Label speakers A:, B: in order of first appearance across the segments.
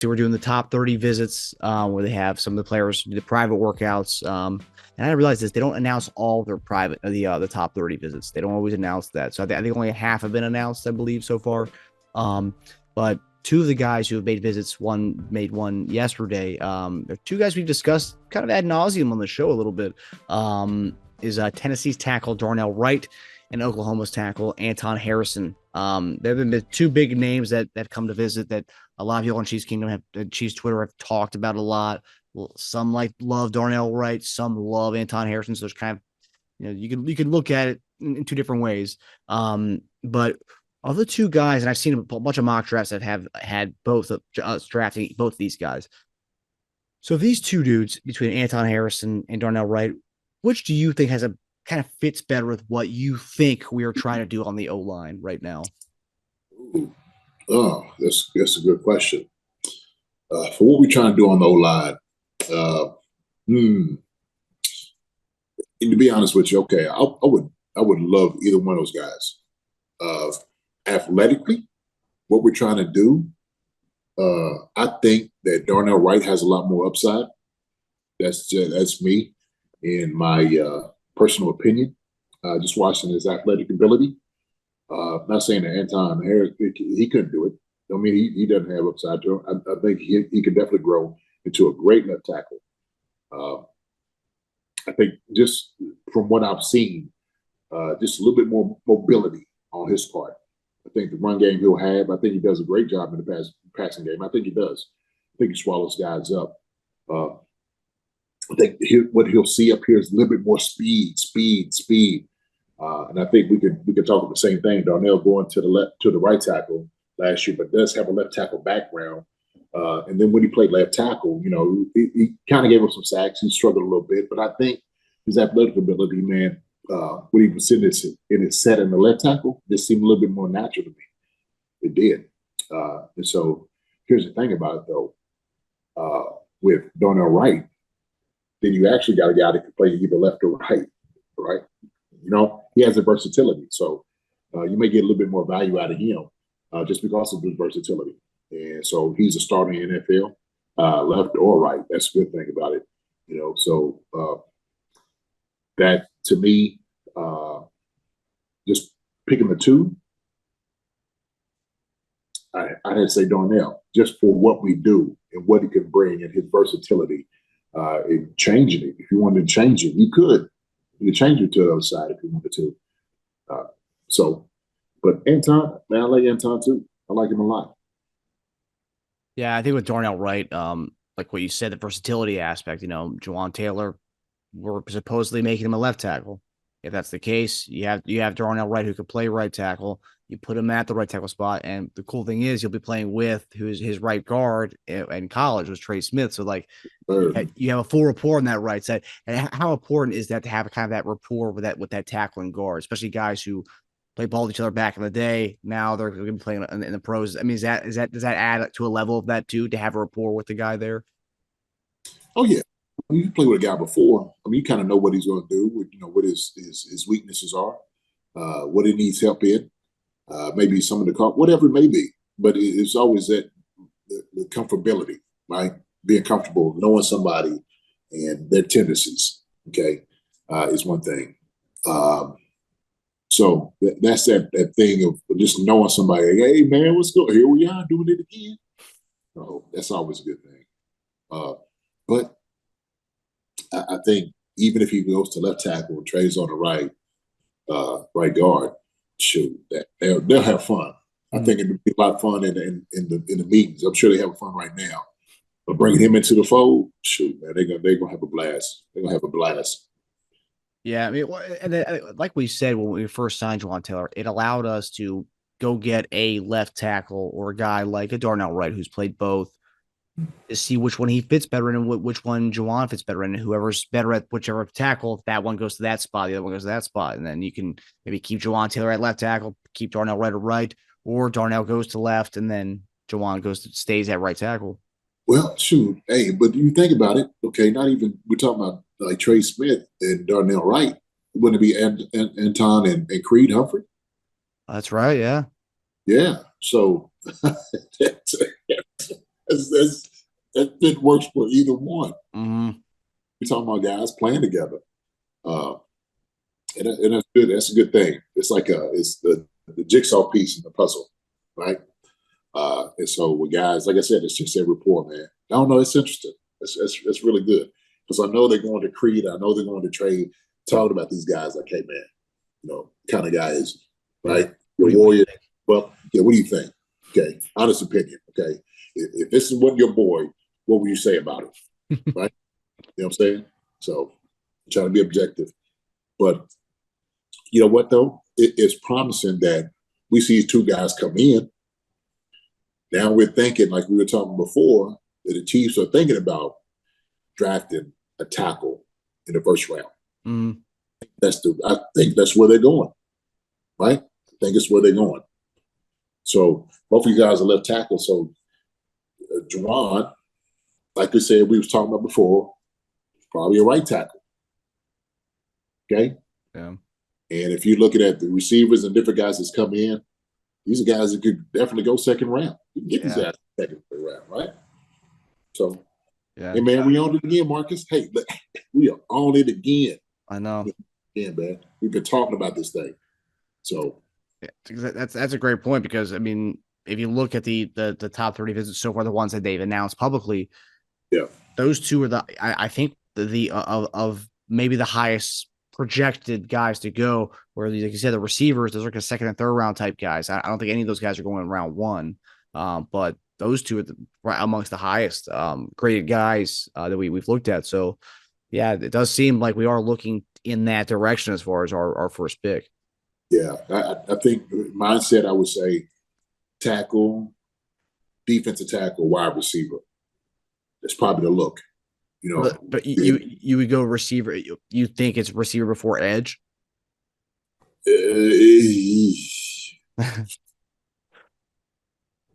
A: So we're doing the top 30 visits where they have some of the players do the private workouts. And I realized this: they don't announce all their private the top 30 visits. They don't always announce that. So I think only half have been announced, I believe, so far. But two of the guys who have made visits, one made one yesterday. They're two guys we've discussed kind of ad nauseum on the show a little bit. Is Tennessee's tackle Darnell Wright and Oklahoma's tackle Anton Harrison. There have been the two big names that come to visit that a lot of people on Chiefs Kingdom have Chiefs Twitter have talked about a lot. Some love Darnell Wright, some love Anton Harrison. So there's kind of you can look at it in two different ways. But of the two guys, and I've seen a bunch of mock drafts that have had both drafting both of these guys. So these two dudes between Anton Harrison and Darnell Wright, which do you think has a kind of fits better with what you think we are trying to do on the O line right now?
B: Ooh. Oh, that's a good question. For what we're trying to do on the O line, to be honest with you, okay, I would love either one of those guys. Athletically, what we're trying to do, I think that Darnell Wright has a lot more upside. That's me in my personal opinion. Just watching his athletic ability. Not saying that Anton Harris he couldn't do it. I mean, he doesn't have upside to him. I think he could definitely grow into a great left tackle. I think just from what I've seen, just a little bit more mobility on his part. I think the run game he'll have. I think he does a great job in the passing game. I think he does. I think he swallows guys up. I think what he'll see up here is a little bit more speed. And I think we could talk about the same thing. Darnell going to the right tackle last year, but does have a left tackle background. And then when he played left tackle, he kind of gave up some sacks. He struggled a little bit, but I think his athletic ability, man, when he was in his set in the left tackle, this seemed a little bit more natural to me. It did. And so here's the thing about it, though. With Darnell Wright, then you actually got a guy that can play either left or right? He has the versatility. So you may get a little bit more value out of him just because of his versatility. And so he's a starter in the NFL, left or right. That's a good thing about it. So that to me, just picking the two, I'd say Darnell, just for what we do and what he can bring and his versatility in changing it. If you wanted to change it, you could. You could change it to the other side if you wanted to. But Anton, man, I like Anton too. I like him a lot.
A: Yeah, I think with Darnell Wright, like what you said, the versatility aspect, Juwan Taylor, we're supposedly making him a left tackle. If that's the case, you have Darnell Wright who could play right tackle. You put him at the right tackle spot, and the cool thing is you'll be playing with who's his right guard in college was Trey Smith. So you have a full rapport on that right side. And how important is that to have kind of that rapport with that tackling guard, especially guys who play ball with each other back in the day. Now they're going to be playing in the pros. I mean, does that add to a level of that too, to have a rapport with the guy there?
B: Oh yeah, you play with a guy before. I mean, you kind of know what he's going to do. What his weaknesses are, what he needs help in. Maybe some of the whatever it may be. But it's always the comfortability, right? Being comfortable, knowing somebody and their tendencies. Okay, is one thing. So that's that thing of just knowing somebody. Hey man, what's going? Here we are doing it again. So that's always a good thing. But I think even if he goes to left tackle and trades on the right guard, shoot, they'll have fun. I think it'd be a lot of fun in the meetings. I'm sure they have fun right now. But bringing him into the fold, shoot, man, they're gonna have a blast. They're gonna have a blast.
A: Yeah, I mean, and then, like we said when we first signed Juwan Taylor, it allowed us to go get a left tackle or a guy like a Darnell Wright who's played both, to see which one he fits better in and which one Juwan fits better in. And whoever's better at whichever tackle, that one goes to that spot, the other one goes to that spot. And then you can maybe keep Juwan Taylor at left tackle, keep Darnell Wright at right, or Darnell goes to left and then Juwan stays at right tackle.
B: Well, shoot, hey, but you think about it, okay, not even, we're talking about like Trey Smith and Darnell Wright. Wouldn't it be Anton and Creed Humphrey?
A: That's right, yeah.
B: Yeah. So that's It works for either one.
A: Mm-hmm.
B: We're talking about guys playing together. Uh, and that's good. That's a good thing. It's like it's the jigsaw piece in the puzzle, right? And so with guys, like I said, it's just a rapport, man. I don't know. It's interesting. It's really good because I know they're going to Creed. I know they're going to trade. Talking about these guys, like, hey, man, kind of guys, right? Your warrior. Well, yeah. What do you think? Okay, honest opinion. Okay, if this wasn't your boy, what would you say about it? Right? You know what I'm saying? So, I'm trying to be objective, but you know what though? It's promising that we see two guys come in. Now we're thinking, like we were talking before, that the Chiefs are thinking about drafting a tackle in the first round.
A: Mm-hmm.
B: I think that's where they're going, right? I think it's where they're going. So both of you guys are left tackle. So Juwan, like we said, we was talking about before, probably a right tackle. Okay.
A: Yeah.
B: And if you're looking at the receivers and different guys that's come in, these are guys that could definitely go second round. You can get these guys second round, right? So, hey, man, we on it again, Marcus. Hey, look, we are on it again.
A: I know.
B: Yeah, man. We've been talking about this thing. So,
A: that's a great point because, I mean, if you look at the top 30 visits so far, the ones that they've announced publicly, those two are I think of maybe the highest projected guys to go, where like you said, the receivers, those are like a second and third round type guys. I don't think any of those guys are going in round one. But those two are amongst the highest graded guys that we've looked at. So yeah, it does seem like we are looking in that direction as far as our first pick.
B: Yeah, I think mindset, I would say tackle, defensive tackle, wide receiver. That's probably the look.
A: But you would go receiver. You think it's receiver before edge?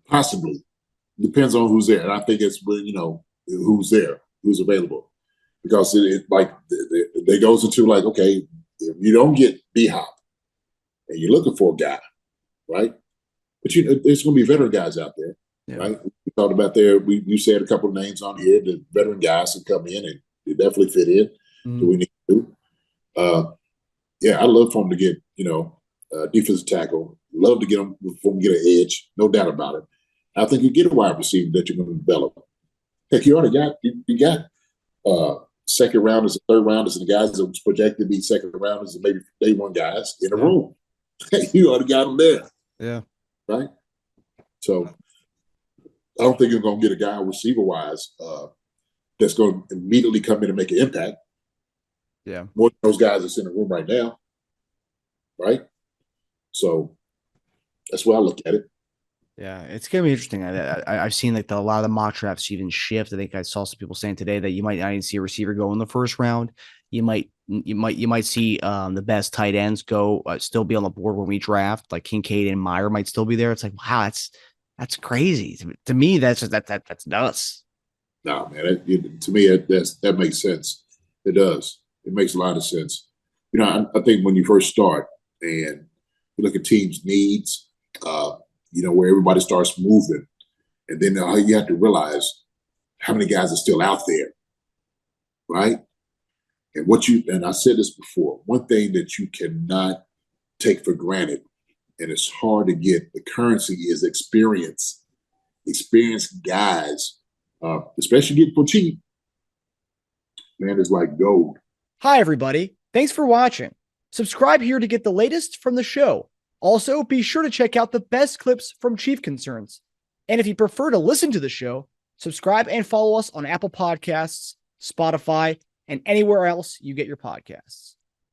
B: Possibly. Depends on who's there. And I think it's, who's there, who's available. Because it goes into like, okay, if you don't get D-Hop and you're looking for a guy, right? But there's going to be veteran guys out there, right? We talked about there. You said a couple of names on here. The veteran guys that come in and they definitely fit in. Do we need to do? Yeah, I'd love for them to get defensive tackle. Love to get them for them to get an edge, no doubt about it. I think you get a wide receiver that you're going to develop. Heck, you already got you got second rounders and third rounders and the guys that was projected to be second rounders and maybe day one guys in the room. You already got them there.
A: Yeah.
B: Right? So I don't think you're going to get a guy receiver-wise that's going to immediately come in and make an impact.
A: Yeah.
B: More than those guys that's in the room right now. Right? So that's why I look at it.
A: Yeah, it's gonna be interesting. I've seen like a lot of the mock drafts even shift. I think I saw some people saying today that you might not even see a receiver go in the first round. You might see the best tight ends go still be on the board when we draft. Like Kincaid and Meyer might still be there. It's like, wow, that's crazy to me. That's nuts.
B: No, man. To me, that makes sense. It does. It makes a lot of sense. I think when you first start and you look at teams' needs. Where everybody starts moving. And then you have to realize how many guys are still out there, right? And I said this before, one thing that you cannot take for granted, and it's hard to get, the currency is experience. Experienced guys, especially getting for cheap, man, is like gold.
A: Hi, everybody. Thanks for watching. Subscribe here to get the latest from the show. Also, be sure to check out the best clips from Chief Concerns. And if you prefer to listen to the show, subscribe and follow us on Apple Podcasts, Spotify, and anywhere else you get your podcasts.